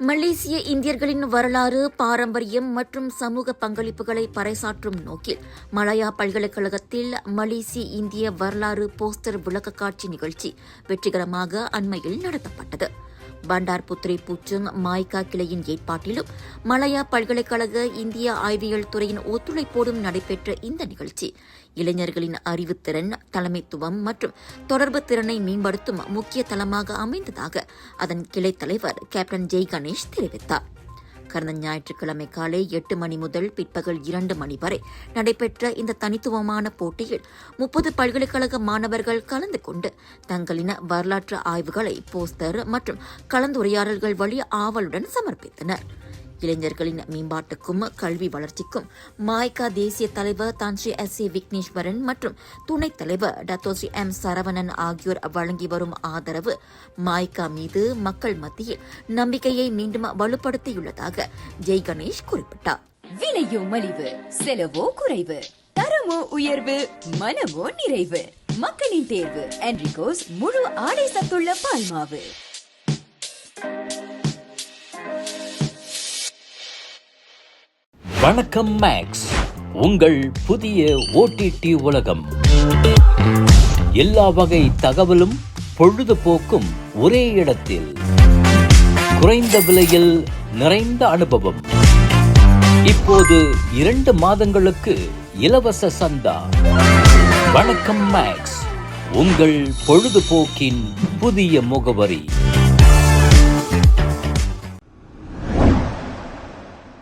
மலேசிய இந்தியர்களின் வரலாறு, பாரம்பரியம் மற்றும் சமூக பங்களிப்புகளை பறைசாற்றும் நோக்கில் மலாயா பல்கலைக்கழகத்தில் மலேசிய இந்திய வரலாறு போஸ்டர் விளக்கக்காட்சி நிகழ்ச்சி வெற்றிகரமாக அண்மையில் நடத்தப்பட்டது. பண்டார் புத்ரி பூச்சுங் மாய்கா கிளையின் ஏற்பாட்டிலும் மலாயா பல்கலைக்கழக இந்திய ஆய்வியல் துறையின் ஒத்துழைப்போடும் நடைபெற்ற இந்த நிகழ்ச்சி இளைஞர்களின் அறிவுத்திறன், தலைமைத்துவம் மற்றும் தொடர்பு திறனை மேம்படுத்தும் முக்கிய தளமாக அமைந்ததாக அதன் கிளைத் தலைவர் கேப்டன் ஜெய் கணேஷ் தெரிவித்தார். கடந்த ஞாயிற்றுக்கிழமை காலை 8 மணி முதல் பிற்பகல் 2 மணி வரை நடைபெற்ற இந்த தனித்துவமான போட்டியில் 30 பல்கலைக்கழக மாணவர்கள் கலந்து கொண்டு தங்களின் வரலாற்று ஆய்வுகளை போஸ்டர் மற்றும் கலந்துரையாடல்கள் வழி ஆவலுடன் சமர்ப்பித்தனர். இளைஞர்களின் மேம்பாட்டுக்கும் கல்வி வளர்ச்சிக்கும் மாய்கா தேசிய தலைவர் தான் ஸ்ரீ S.A. விக்னேஸ்வரன் மற்றும் துணைத் தலைவர் டத்தோ ஸ்ரீ M. சரவணன் ஆகியோர் வழங்கி வரும் ஆதரவு மாய்கா மீது மக்கள் மத்தியில் நம்பிக்கையை மீண்டும் வலுப்படுத்தியுள்ளதாக ஜெய் கணேஷ் குறிப்பிட்டார். விலையோ மலிவு, செலவோ குறைவு, தரமோ உயர்வு, மனமோ நிறைவு. மக்களின் தேர்வு என்ரிகோஸ் முழு ஆடை சத்துள்ள பால்மாவு. வணக்கம் மேக்ஸ், உங்கள் புதிய OTT உலகம். எல்லா வகை தகவலும் பொழுதுபோக்கும் ஒரே இடத்தில். குறைந்த விலையில் நிறைந்த அனுபவம். இப்போது 2 மாதங்களுக்கு இலவச சந்தா. வணக்கம் மேக்ஸ், உங்கள் பொழுதுபோக்கின் புதிய முகவரி.